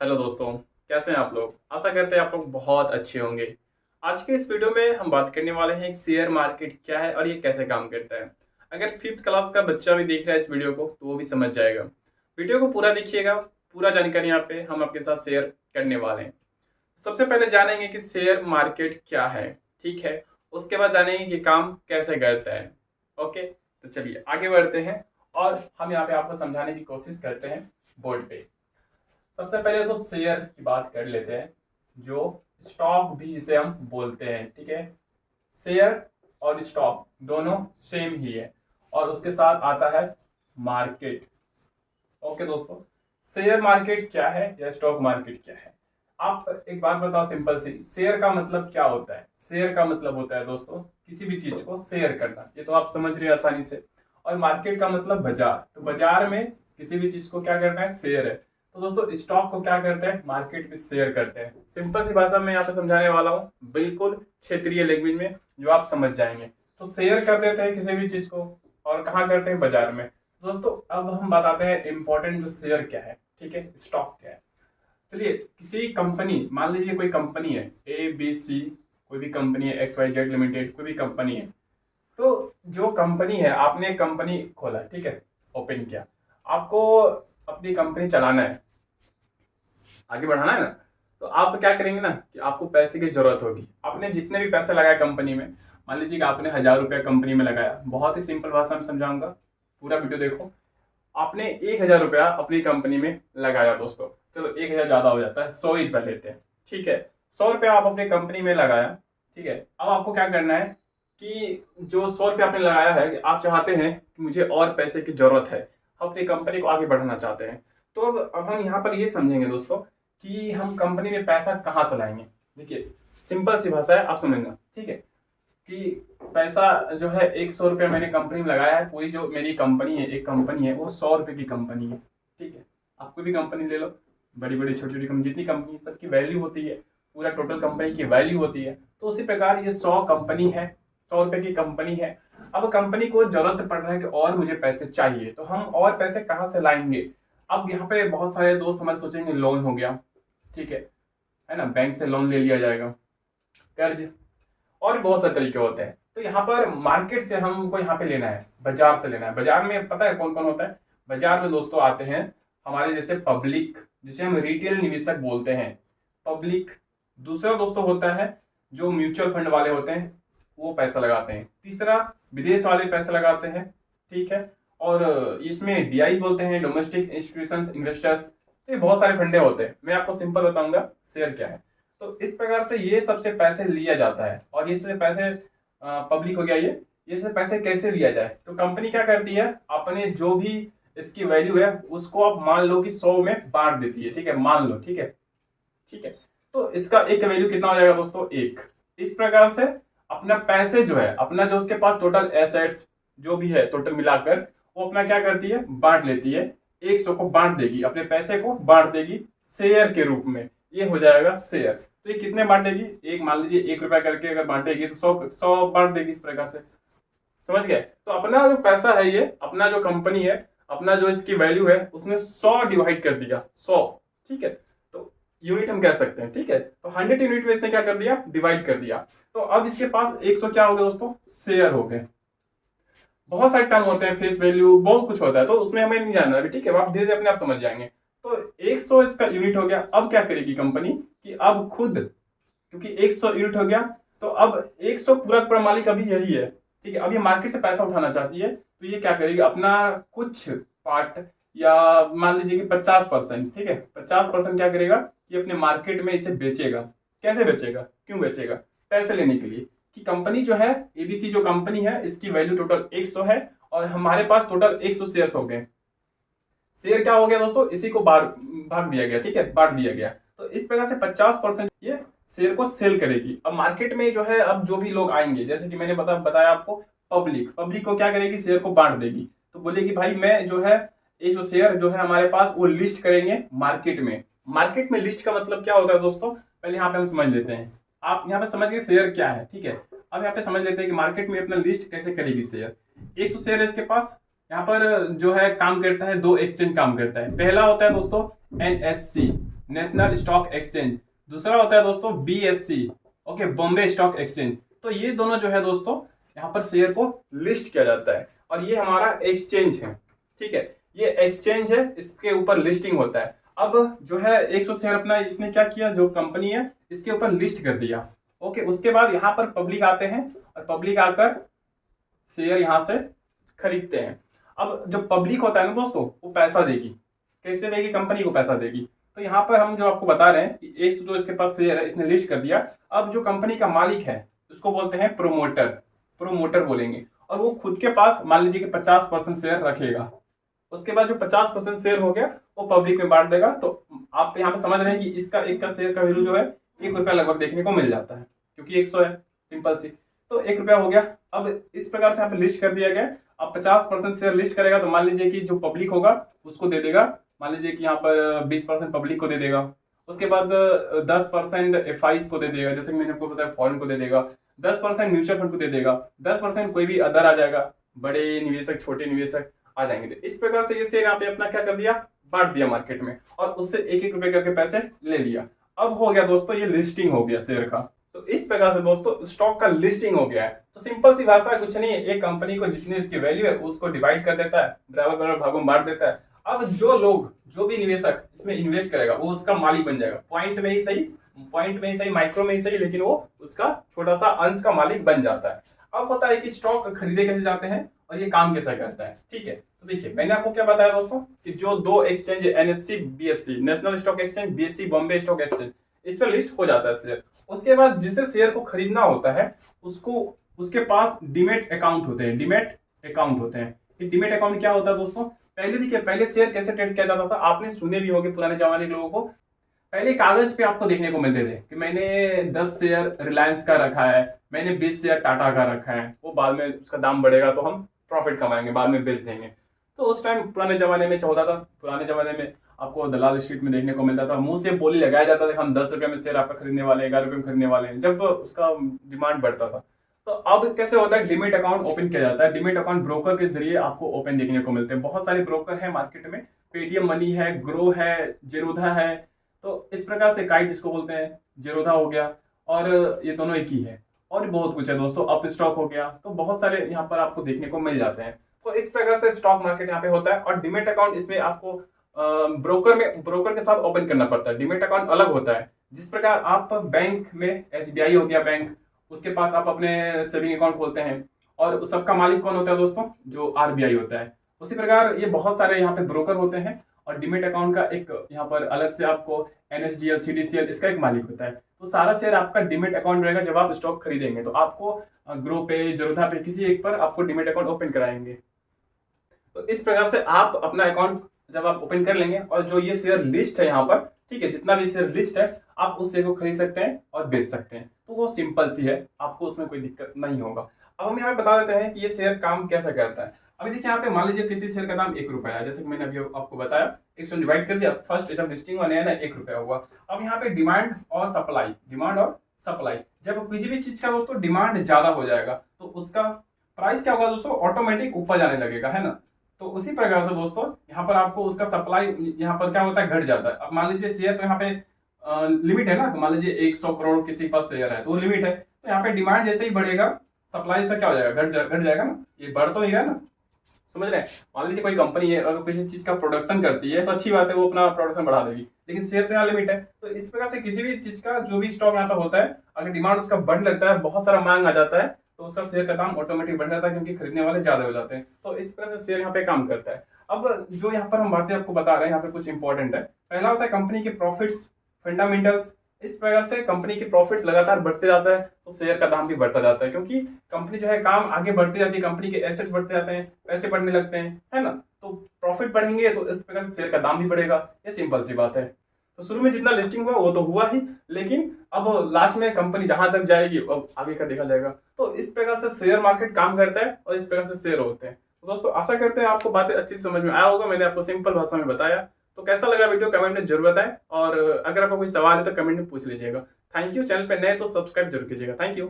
Hello दोस्तों, कैसे हैं आप लोग। आशा करते हैं आप लोग बहुत अच्छे होंगे। आज के इस वीडियो में हम बात करने वाले हैं कि शेयर मार्केट क्या है और ये कैसे काम करता है। अगर फिफ्थ क्लास का बच्चा भी देख रहा है इस वीडियो को तो वो भी समझ जाएगा। वीडियो को पूरा देखिएगा, पूरा जानकारी यहाँ पे हम आपके साथ शेयर करने वाले हैं। सबसे पहले जानेंगे कि शेयर मार्केट क्या है, ठीक है। उसके बाद जानेंगे कि काम कैसे करता है। ओके, तो चलिए आगे बढ़ते हैं और हम यहाँ पे आपको समझाने की कोशिश करते हैं बोर्ड पे। सबसे पहले तो शेयर की बात कर लेते हैं, जो स्टॉक भी जिसे हम बोलते हैं, ठीक है। शेयर और स्टॉक दोनों सेम ही है और उसके साथ आता है मार्केट। ओके दोस्तों, शेयर मार्केट क्या है या स्टॉक मार्केट क्या है। आप एक बात बताओ सिंपल सी, शेयर का मतलब क्या होता है। शेयर का मतलब होता है दोस्तों किसी भी चीज को शेयर करना, ये तो आप समझ रहे हैं आसानी से। और मार्केट का मतलब बाजार, तो बाजार में किसी भी चीज को क्या करना है, शेयर है। तो दोस्तों स्टॉक को क्या करते हैं, मार्केट में शेयर करते हैं। सिंपल सी भाषा में यहाँ पे समझाने वाला हूँ, बिल्कुल क्षेत्रीय लैंग्वेज में जो आप समझ जाएंगे। तो शेयर कर देते हैं किसी भी चीज को और कहाँ करते हैं, बाजार में। दोस्तों अब हम बताते हैं इंपॉर्टेंट जो शेयर क्या है, ठीक है, स्टॉक क्या है। चलिए किसी कंपनी, मान लीजिए कोई कंपनी है ABC, कोई भी कंपनी है XYZ लिमिटेड, कोई भी कंपनी है। तो जो कंपनी है, आपने कंपनी खोला, ठीक है, ओपन किया, आपको अपनी कंपनी चलाना है, आगे बढ़ाना है ना। तो आप क्या करेंगे ना कि आपको पैसे की जरूरत होगी। आपने जितने भी पैसे लगाए कंपनी में, मान लीजिए कि आपने 1,000 रुपया कंपनी में लगाया, बहुत ही सिंपल भाषा में समझाऊंगा, पूरा वीडियो देखो। आपने 1,000 रुपया अपनी कंपनी में लगाया दोस्तों, चलो 1,000 ज्यादा हो जाता है, 100 ही रुपया लेते हैं, ठीक है। 100 रुपया आप अपनी कंपनी में लगाया, ठीक है। अब आपको क्या करना है कि जो 100 रुपया आपने लगाया है, आप चाहते हैं कि मुझे और पैसे की जरूरत है, आप अपनी कंपनी को आगे बढ़ाना चाहते हैं। तो अब हम यहाँ पर ये समझेंगे दोस्तों कि हम कंपनी में पैसा कहाँ से लाएंगे। देखिए सिंपल सी भाषा है, आप समझना, ठीक है। कि पैसा जो है 100 रुपया मैंने कंपनी में लगाया है। पूरी जो मेरी कंपनी है, एक कंपनी है, वो 100 रुपये की कंपनी है, ठीक है। आप कोई भी कंपनी ले लो, बड़ी बड़ी छोटी छोटी कंपनी, जितनी कंपनी सबकी वैल्यू होती है, पूरा टोटल कंपनी की वैल्यू होती है। तो उसी प्रकार ये 100 कंपनी है, 100 रुपये की कंपनी है। अब कंपनी को जरूरत पड़ रहा है कि और मुझे पैसे चाहिए, तो हम और पैसे कहाँ से लाएंगे। अब यहाँ पे बहुत सारे दोस्त हमारे सोचेंगे लोन हो गया, ठीक है ना, बैंक से लोन ले लिया जाएगा, कर्ज, और भी बहुत सारे तरीके होते हैं। तो यहाँ पर मार्केट से हमको यहाँ पे लेना है, बाजार से लेना है। बाजार में पता है कौन कौन होता है। बाजार में दोस्तों आते हैं हमारे जैसे पब्लिक, जिसे हम रिटेल निवेशक बोलते हैं, पब्लिक। दूसरा दोस्तों होता है जो म्यूचुअल फंड वाले होते हैं, वो पैसा लगाते हैं। तीसरा विदेश वाले पैसा लगाते हैं, ठीक है। और इसमें DI बोलते हैं, डोमेस्टिक इंस्टीट्यूशंस इन्वेस्टर्स। तो ये बहुत सारे फंडे होते हैं। मैं आपको सिंपल बताऊंगा शेयर क्या है। तो इस प्रकार से ये सबसे पैसे लिया जाता है। और ये सबसे पैसे पब्लिक हो गया, ये सब पैसे कैसे लिया जाए। तो कंपनी क्या करती है, अपने जो भी इसकी वैल्यू है उसको आप मान लो कि 100 में बांट देती है, ठीक है, मान लो, ठीक है, ठीक है। तो इसका एक वैल्यू कितना हो जाएगा दोस्तों, एक। इस प्रकार से अपना पैसे जो है, अपना जो उसके पास टोटल एसेट्स जो भी है टोटल मिलाकर, वो अपना क्या करती है, बांट लेती है। 100 को बांट देगी, अपने पैसे को बांट देगी शेयर के रूप में, ये हो जाएगा शेयर। तो ये कितने बांटेगी, एक मान लीजिए 1 रुपया करके अगर बांटेगी तो 100 बांट देगी, इस प्रकार से। समझ गए। तो अपना जो पैसा है, ये अपना जो कंपनी है, अपना जो इसकी वैल्यू है, उसने 100 डिवाइड कर दिया, 100, ठीक है। तो यूनिट हम कह सकते हैं, ठीक है। तो 100 यूनिट में इसने क्या कर दिया, डिवाइड कर दिया। तो अब इसके पास 100 क्या हो गया दोस्तों, शेयर हो गए। बहुत सारे टर्म होते हैं, फेस वैल्यू, बहुत कुछ होता है, तो उसमें हमें नहीं जानना अभी, ठीक है। आप धीरे धीरे अपने आप समझ जाएंगे। तो 100 इसका यूनिट हो गया। अब क्या करेगी कंपनी कि अब खुद, क्योंकि 100 यूनिट हो गया, तो अब 100 पूरा पूरा मालिक अभी यही है, ठीक है। अब ये मार्केट से पैसा उठाना चाहती है, तो ये क्या करेगी, अपना कुछ पार्ट, या मान लीजिए कि 50%, ठीक है, 50% क्या करेगा, ये अपने मार्केट में इसे बेचेगा। कैसे बेचेगा, क्यों बेचेगा, पैसे लेने के लिए। कि कंपनी जो है ABC जो कंपनी है, इसकी वैल्यू टोटल 100 है और हमारे पास टोटल 100 शेयर्स हो गए। शेयर क्या हो गया दोस्तों, इसी को भाग दिया गया, ठीक है, बांट दिया गया। तो इस प्रकार से 50% ये शेयर को सेल करेगी। अब मार्केट में जो है, अब जो भी लोग आएंगे, जैसे कि मैंने बताया आपको, पब्लिक, पब्लिक को क्या करेगी, शेयर को बांट देगी। तो बोलेगी भाई मैं जो है, ये जो शेयर जो है हमारे पास, वो लिस्ट करेंगे मार्केट में। मार्केट में लिस्ट का मतलब क्या होता है दोस्तों, पहले यहाँ पे हम समझ लेते हैं। आप यहाँ पे समझ गए शेयर क्या है, ठीक है। अब यहाँ पे समझ लेते हैं कि मार्केट में अपना लिस्ट कैसे करेगी शेयर। 100 शेयर है इसके पास। यहाँ पर जो है काम करता है, दो एक्सचेंज काम करता है। पहला होता है दोस्तों NSE, नेशनल स्टॉक एक्सचेंज, दूसरा होता है दोस्तों BSE, okay, Bombay stock exchange. तो ये दोनों जो है दोस्तों यहाँ पर शेयर को लिस्ट किया जाता है और ये हमारा एक्सचेंज है, ठीक है, ये एक्सचेंज है, इसके ऊपर लिस्टिंग होता है। अब जो है 100 शेयर अपना इसने क्या किया, जो कंपनी है इसके ऊपर लिस्ट कर दिया, ओके। उसके बाद यहाँ पर पब्लिक आते हैं और पब्लिक आकर शेयर यहाँ से खरीदते हैं। अब जब पब्लिक होता है ना दोस्तों, वो पैसा देगी, कैसे देगी, कंपनी को पैसा देगी। तो यहाँ पर हम जो आपको बता रहे हैं कि एक जो इसके पास शेयर है इसने लिस्ट कर दिया। अब जो कंपनी का मालिक है उसको बोलते हैं प्रोमोटर, प्रोमोटर बोलेंगे, और वो खुद के पास मान लीजिए कि 50% शेयर रखेगा। उसके बाद जो 50% शेयर हो गया वो पब्लिक में बांट देगा। तो आप यहाँ पे समझ रहे हैं कि इसका एक का शेयर का वैल्यू जो है 1 रुपया लगभग देखने को मिल जाता है, क्योंकि 100 है, सिंपल सी। तो 1 रुपया हो गया। अब इस प्रकार से यहाँ पे लिस्ट कर दिया गया। अब 50% शेयर लिस्ट करेगा तो मान लीजिए कि जो पब्लिक होगा उसको दे देगा, मान लीजिए कि यहाँ पर 20% पब्लिक को दे देगा। उसके बाद 10% FIs को दे देगा, जैसे कि मैंने आपको बताया फॉरेन को दे देगा। 10% म्यूचुअल फंड को दे देगा। 10% कोई भी अदर आ जाएगा, बड़े निवेशक छोटे निवेशक आ जाएंगे। तो इस प्रकार से ये शेयर यहाँ पे अपना क्या कर दिया, बांट दिया मार्केट में, और उससे 1-1 रुपए करके पैसे ले लिया। अब हो गया दोस्तों ये लिस्टिंग हो गया शेयर का। तो इस प्रकार से दोस्तों स्टॉक का लिस्टिंग हो गया है। तो सिंपल सी भाषा कुछ नहीं है, एक कंपनी को जितनी इसकी वैल्यू है उसको डिवाइड कर देता है, बराबर बराबर भागों में बांट देता है। अब जो लोग, जो भी निवेशक इसमें इन्वेस्ट करेगा वो उसका मालिक बन जाएगा। पॉइंट में ही सही, माइक्रो में ही सही, लेकिन वो उसका छोटा सा अंश का मालिक बन जाता है। अब होता है कि स्टॉक खरीदे कैसे जाते हैं और ये काम कैसे करता है, ठीक है। तो देखिए मैंने आपको क्या बताया दोस्तों कि जो 2 एक्सचेंज है, NSE BSE, national stock exchange, BSE Bombay stock exchange, इस पर लिस्ट हो जाता है शेयर। उसके बाद जिसे शेयर को खरीदना होता है उसको, उसके पास डीमेट अकाउंट होते हैं, डीमेट अकाउंट होते हैं। ये डीमेट अकाउंट क्या होता है दोस्तों, पहले देखिए, पहले शेयर कैसे ट्रेड किया जाता था, आपने सुने भी होंगे पुराने जमाने के लोगों को। पहले कागज पे आपको देखने को मिलते थे कि मैंने 10 शेयर रिलायंस का रखा है, मैंने 20 शेयर टाटा का रखा है, वो बाद में उसका दाम बढ़ेगा तो हम प्रॉफिट कमाएंगे, बाद में बेच देंगे। तो उस टाइम पुराने जमाने में क्या होता था, पुराने जमाने में आपको दलाल स्ट्रीट में देखने को मिलता था, मुंह से बोली लगाया जाता था कि हम 10 रुपए में शेयर आपका खरीदने वाले हैं, 11 रुपए में खरीदने वाले हैं, जब उसका डिमांड बढ़ता था। तो अब कैसे होता है, डिमेट अकाउंट ओपन किया जाता है। डिमेट अकाउंट ब्रोकर के जरिए आपको ओपन देखने को मिलते हैं। बहुत सारे ब्रोकर है मार्केट में, पेटीएम मनी है, ग्रो है, जेरोधा है। तो इस प्रकार से काइट इसको बोलते हैं, जेरोधा हो गया, और ये दोनों एक ही है। और भी बहुत कुछ है दोस्तों, अप स्टॉक हो गया, तो बहुत सारे यहाँ पर आपको देखने को मिल जाते हैं। तो इस प्रकार से स्टॉक मार्केट यहाँ पे होता है। और डिमेट अकाउंट इसमें आपको ब्रोकर के साथ ओपन करना पड़ता है। डिमेट अकाउंट अलग होता है। जिस प्रकार आप बैंक में, SBI हो गया बैंक, उसके पास आप अपने सेविंग अकाउंट खोलते हैं, और उस सबका मालिक कौन होता है दोस्तों, जो RBI होता है। उसी प्रकार ये बहुत सारे यहाँ पे ब्रोकर होते हैं, और डिमेट अकाउंट का एक यहाँ पर अलग से आपको NSDL CDCL इसका एक मालिक होता है। तो सारा शेयर आपका डिमेट अकाउंट रहेगा। जब आप स्टॉक खरीदेंगे तो आपको ग्रो पे, जेरोधा पे, किसी एक पर आपको डिमेट अकाउंट ओपन कराएंगे। तो इस प्रकार से आप अपना अकाउंट जब आप ओपन कर लेंगे, और जो ये शेयर लिस्ट है यहाँ पर, ठीक है, जितना भी शेयर लिस्ट है आप उस शेयर को खरीद सकते हैं और बेच सकते हैं। तो वो सिंपल सी है, आपको उसमें कोई दिक्कत नहीं होगा। अब हम यहाँ पे बता देते हैं कि ये शेयर काम कैसे करता है। अभी देखिए यहाँ पे मान लीजिए किसी शेयर का दाम 1 रुपया है, जैसे कि मैंने अभी आपको बताया, 100 डिवाइड कर दिया, फर्स्ट जब लिस्टिंग हुआ नया 1 रुपया हुआ। अब यहाँ पे डिमांड और सप्लाई, जब किसी भी चीज का दोस्तों डिमांड ज्यादा हो जाएगा तो उसका प्राइस क्या होगा दोस्तों, ऑटोमेटिक ऊपर जाने लगेगा, है ना। तो उसी प्रकार से दोस्तों यहाँ पर आपको उसका सप्लाई यहाँ पर क्या होता है, घट जाता है। अब मान लीजिए शेयर तो यहाँ पे लिमिट है ना, तो मान लीजिए 100 करोड़ किसी के पास शेयर है तो वो लिमिट है। तो यहाँ पे डिमांड जैसे ही बढ़ेगा सप्लाई से क्या हो जाएगा, घट जाएगा ना। ये बढ़ तो नहीं रहा ना, समझ रहे हैं। मान लीजिए कोई कंपनी है, अगर किसी चीज का प्रोडक्शन करती है तो अच्छी बात है, वो अपना प्रोडक्शन बढ़ा देगी, लेकिन शेयर तो यहाँ लिमिट है। तो इस प्रकार से किसी भी चीज का जो भी स्टॉक यहाँ पर होता है, अगर डिमांड उसका बढ़ने लगता है, बहुत सारा मांग आ जाता है, तो उसका शेयर का दाम ऑटोमेटिक बढ़ जाता है, क्योंकि खरीदने वाले ज्यादा हो जाते हैं। तो इस तरह से शेयर यहाँ पे काम करता है। अब जो यहाँ पर हम बातें आपको बता रहे हैं, यहाँ पे कुछ इंपॉर्टेंट है। पहला होता है कंपनी के प्रॉफिट्स, फंडामेंटल्स। इस प्रकार से कंपनी के प्रॉफिट्स लगातार बढ़ते जाता है तो शेयर का दाम भी बढ़ता जाता है, क्योंकि कंपनी जो है काम आगे बढ़ती जाती है, कंपनी के एसेट्स बढ़ते जाते हैं, पैसे बढ़ने लगते हैं, है ना। तो प्रॉफिट बढ़ेंगे तो इस प्रकार से शेयर का दाम भी बढ़ेगा। ये सिंपल सी बात है। तो शुरू में जितना लिस्टिंग हुआ वो तो हुआ ही, लेकिन अब लास्ट में कंपनी जहां तक जाएगी अब आगे का देखा जाएगा। तो इस प्रकार से शेयर मार्केट काम करता है और इस प्रकार से शेयर होते हैं। तो दोस्तों आशा करते हैं आपको बातें अच्छी समझ में आया होगा। मैंने आपको सिंपल भाषा में बताया। तो कैसा लगा वीडियो कमेंट में जरूर बताएं, और अगर आपको कोई सवाल है तो कमेंट में पूछ लीजिएगा। Thank you. चैनल पे नए तो सब्सक्राइब जरूर कीजिएगा। Thank you.